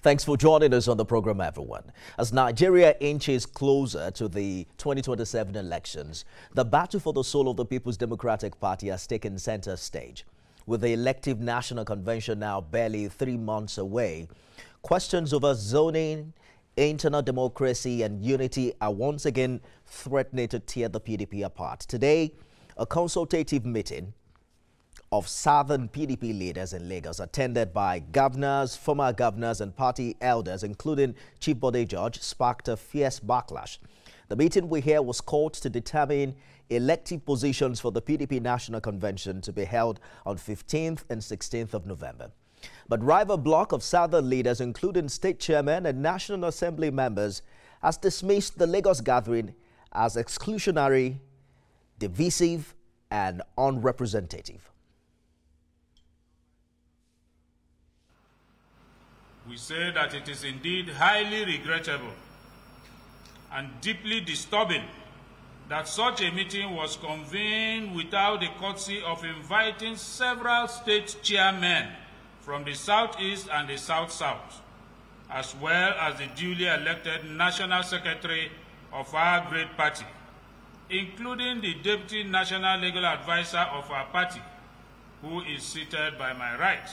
Thanks for joining us on the program, everyone. As Nigeria inches closer to the 2027 elections, the battle for the soul of the People's Democratic Party has taken center stage. With the elective national convention now barely 3 months away, questions over zoning, internal democracy and unity are once again threatening to tear the PDP apart. Today, a consultative meeting of Southern PDP leaders in Lagos, attended by governors, former governors and party elders, including Chief Bode George, sparked a fierce backlash. The meeting we hear was called to determine elective positions for the PDP National Convention to be held on 15th and 16th of November. But rival bloc of Southern leaders, including state chairmen and National Assembly members, has dismissed the Lagos gathering as exclusionary, divisive and unrepresentative. We say that it is indeed highly regrettable and deeply disturbing that such a meeting was convened without the courtesy of inviting several state chairmen from the Southeast and the South-South, as well as the duly elected National Secretary of our great party, including the Deputy National Legal Advisor of our party, who is seated by my right.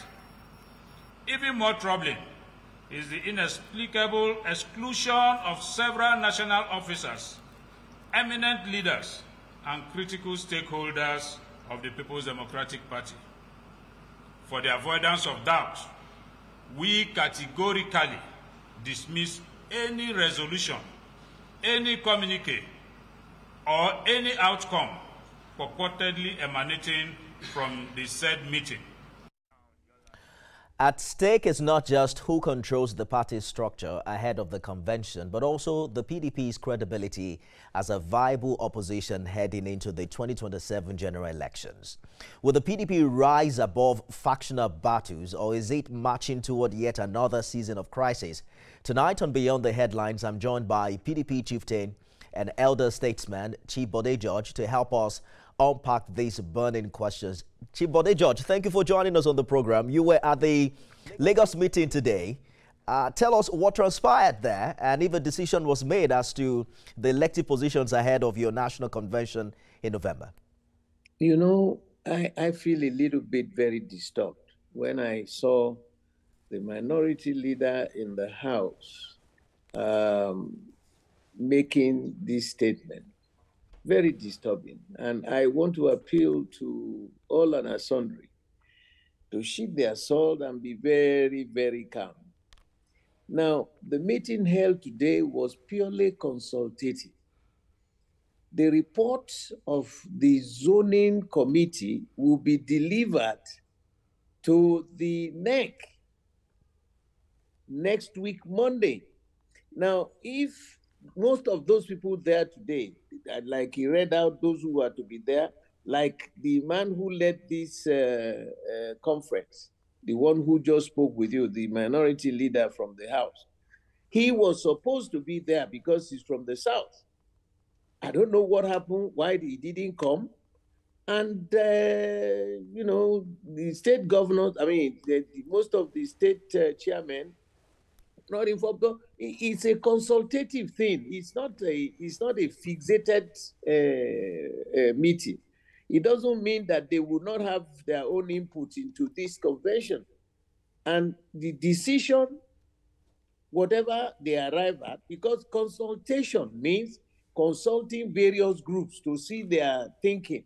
Even more troubling is the inexplicable exclusion of several national officers, eminent leaders, and critical stakeholders of the People's Democratic Party. For the avoidance of doubt, we categorically dismiss any resolution, any communique, or any outcome purportedly emanating from the said meeting. At stake is not just who controls the party's structure ahead of the convention, but also the PDP's credibility as a viable opposition heading into the 2027 general elections. Will the PDP rise above factional battles, or is it marching toward yet another season of crisis? Tonight on Beyond the Headlines, I'm joined by PDP chieftain and elder statesman Chief Bode George to help us unpack these burning questions. Chief Bode George, thank you for joining us on the program. You were at the Lagos meeting today. Tell us what transpired there and if a decision was made as to the elective positions ahead of your national convention in November. You know, I feel a little bit very disturbed when I saw the minority leader in the House making this statement. Very disturbing. And I want to appeal to all and sundry to sheathe their sword and be very, very calm. Now, the meeting held today was purely consultative. The report of the zoning committee will be delivered to the NEC next week, Monday. Now, if most of those people there today, like he read out those who are to be there, like the man who led this conference, the one who just spoke with you, the minority leader from the House, he was supposed to be there because he's from the South. I don't know what happened, why he didn't come. And, you know, the state governors, I mean, most of the state chairmen, not informed. It's a consultative thing. It's not a fixated meeting. It doesn't mean that they will not have their own input into this convention. And the decision, whatever they arrive at, because consultation means consulting various groups to see their thinking.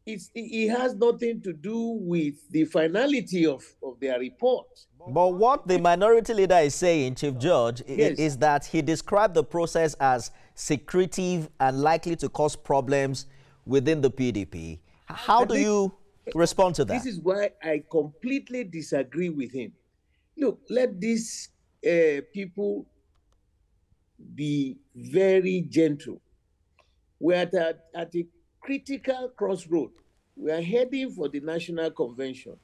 It has nothing to do with the finality of their report. But what the minority leader is saying, Chief George, yes, is that he described the process as secretive and likely to cause problems within the PDP. How do you respond to that? This is why I completely disagree with him. Look, let these people be very gentle. We're at a critical crossroad. We are heading for the national convention.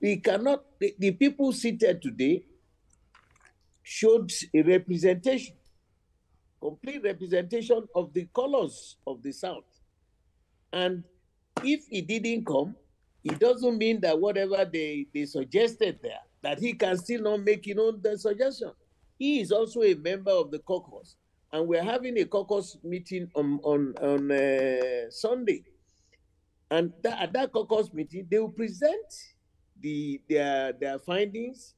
We cannot, the people seated today showed a representation, complete representation of the colors of the South. And if he didn't come, it doesn't mean that whatever they suggested there that he can still not make the suggestion. He is also a member of the caucus, and we're having a caucus meeting on Sunday. And at that caucus meeting, they will present their findings,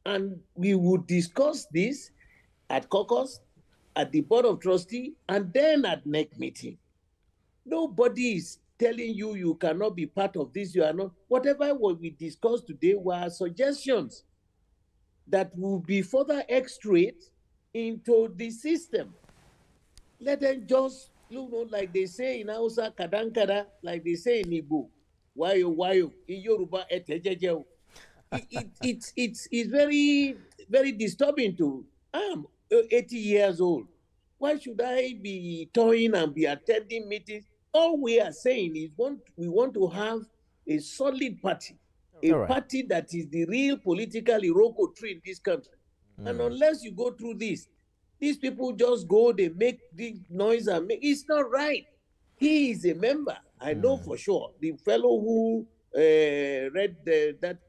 and we will discuss this at caucus, at the Board of Trustees, and then at NEC meeting. Nobody is telling you you cannot be part of this, you are not. Whatever what we discussed today were suggestions that will be further extracted into the system. Let them just, like they say in Hausa, kadankada, like they say in Igbo, wayo, in Yoruba, etejejeo. It's very, very disturbing to, I'm 80 years old. Why should I be toying and be attending meetings? All we are saying is we want to have a solid party, a party that is the real political Iroko tree in this country. And unless you go through this, these people just go, they make the noise and it's not right. He is a member, I know for sure. The fellow who read that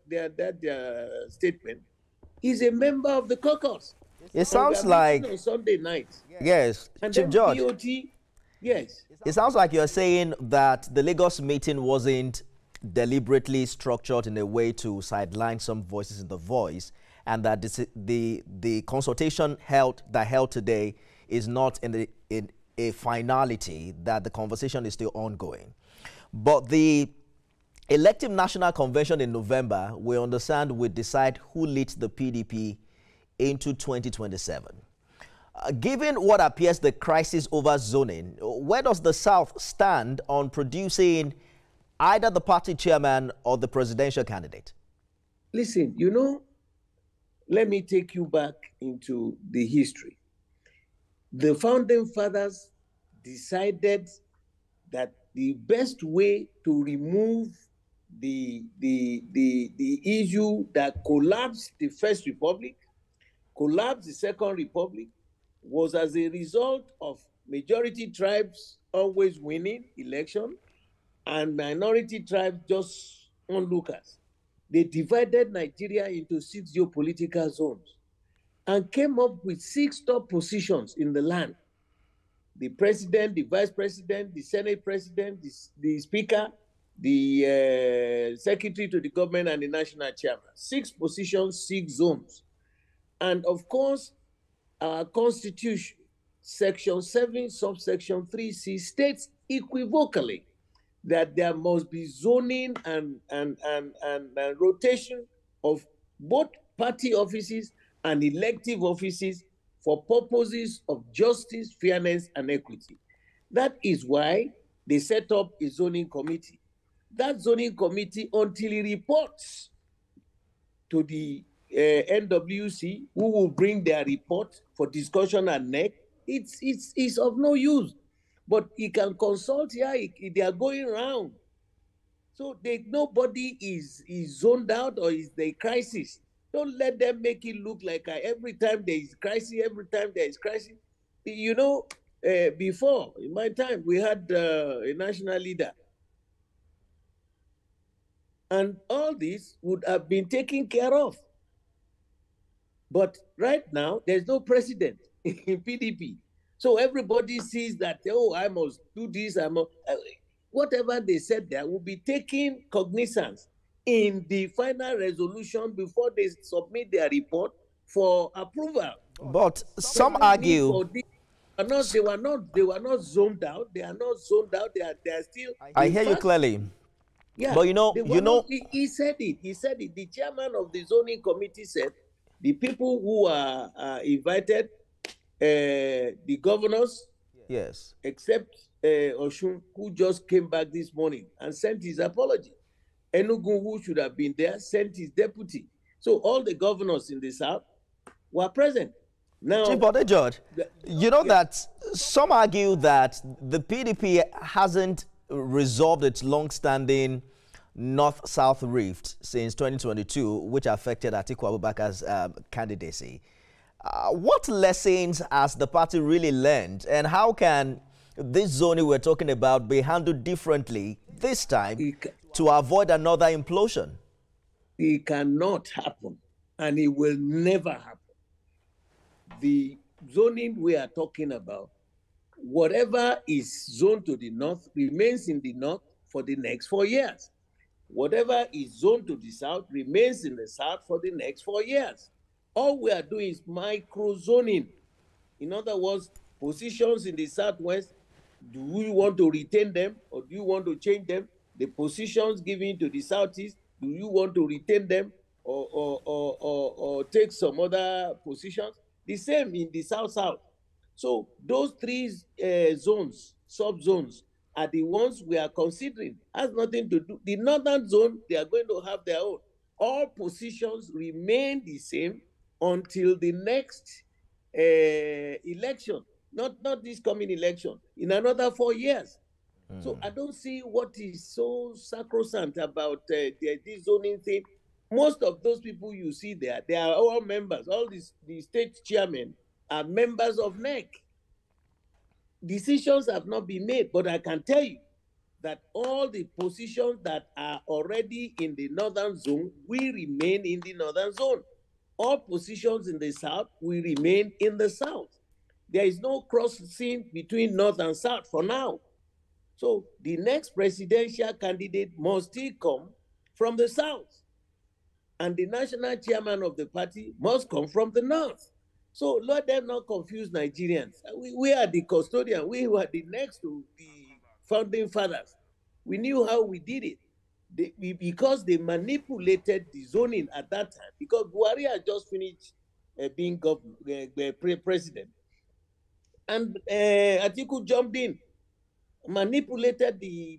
statement, he's a member of the caucus. It sounds like on Sunday night. Yes, and Chief George. BOT, yes. It sounds like you're saying that the Lagos meeting wasn't deliberately structured in a way to sideline some voices in the voice, and that the consultation held today is not in a finality, that the conversation is still ongoing. But the elective national convention in November, we understand, will decide who leads the PDP into 2027. Given what appears the crisis over zoning, where does the South stand on producing either the party chairman or the presidential candidate? Listen, let me take you back into the history. The founding fathers decided that the best way to remove the issue that collapsed the First Republic, collapsed the Second Republic, was as a result of majority tribes always winning election and minority tribes just onlookers. They divided Nigeria into 6 geopolitical zones and came up with 6 top positions in the land. The president, the vice president, the Senate president, the speaker, the secretary to the government, and the national chairman. 6 positions, 6 zones. And of course, our constitution, section 7, subsection 3C, states equivocally that there must be zoning and rotation of both party offices and elective offices for purposes of justice, fairness, and equity. That is why they set up a zoning committee. That zoning committee, until it reports to the NWC, who will bring their report for discussion at NEC, it's of no use. But he can consult here, they are going around. So nobody is zoned out or is the crisis. Don't let them make it look like every time there is crisis, before, in my time, we had a national leader. And all this would have been taken care of. But right now, there's no president in PDP. So everybody sees that, I must do this, whatever they said there will be taken cognizance in the final resolution before they submit their report for approval. But some argue they were not zoned out. They are not zoned out. They are still. I hear you clearly. Yeah, but he said it. He said it. The chairman of the zoning committee said the people who are invited, the governors, yes, except Oshun, who just came back this morning and sent his apology. Enugu, who should have been there, sent his deputy. So all the governors in the South were present. Now, Chief Bode George, that some argue that the PDP hasn't resolved its long-standing North-South rift since 2022, which affected Atiku Abubakar's candidacy. What lessons has the party really learned, and how can this zoning we're talking about be handled differently this time to avoid another implosion? It cannot happen. and it will never happen. The zoning we are talking about, whatever is zoned to the north remains in the north for the next 4 years. Whatever is zoned to the south remains in the south for the next 4 years. All we are doing is micro-zoning. In other words, positions in the southwest, do we want to retain them or do you want to change them? The positions given to the southeast, do you want to retain them or take some other positions? The same in the south-south. So those three zones, sub-zones, are the ones we are considering. Has nothing to do. The northern zone, they are going to have their own. All positions remain the same until the next election, not this coming election, in another 4 years. So I don't see what is so sacrosanct about this zoning thing. Most of those people you see there, they are all members. All the state chairmen are members of NEC. Decisions have not been made, but I can tell you that all the positions that are already in the northern zone will remain in the northern zone. All positions in the south will remain in the south. There is no crossing between north and south for now. So the next presidential candidate must still come from the south. And the national chairman of the party must come from the north. So let them not confuse Nigerians. We are the custodian. We were the next to the founding fathers. We knew how we did it. Because they manipulated the zoning at that time, because Buhari had just finished being president. And Atiku jumped in, manipulated the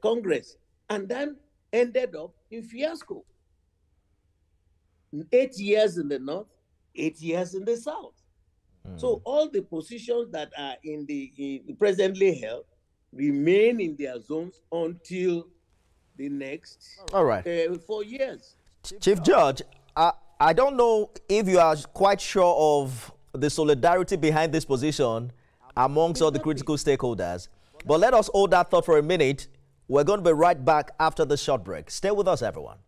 Congress, and then ended up in fiasco. 8 years in the north, 8 years in the south. So all the positions that are presently held remain in their zones until the next 4 years. Chief Judge, I don't know if you are quite sure of the solidarity behind this position amongst all the critical stakeholders, but let us hold that thought for a minute. We're going to be right back after the short break. Stay with us, everyone.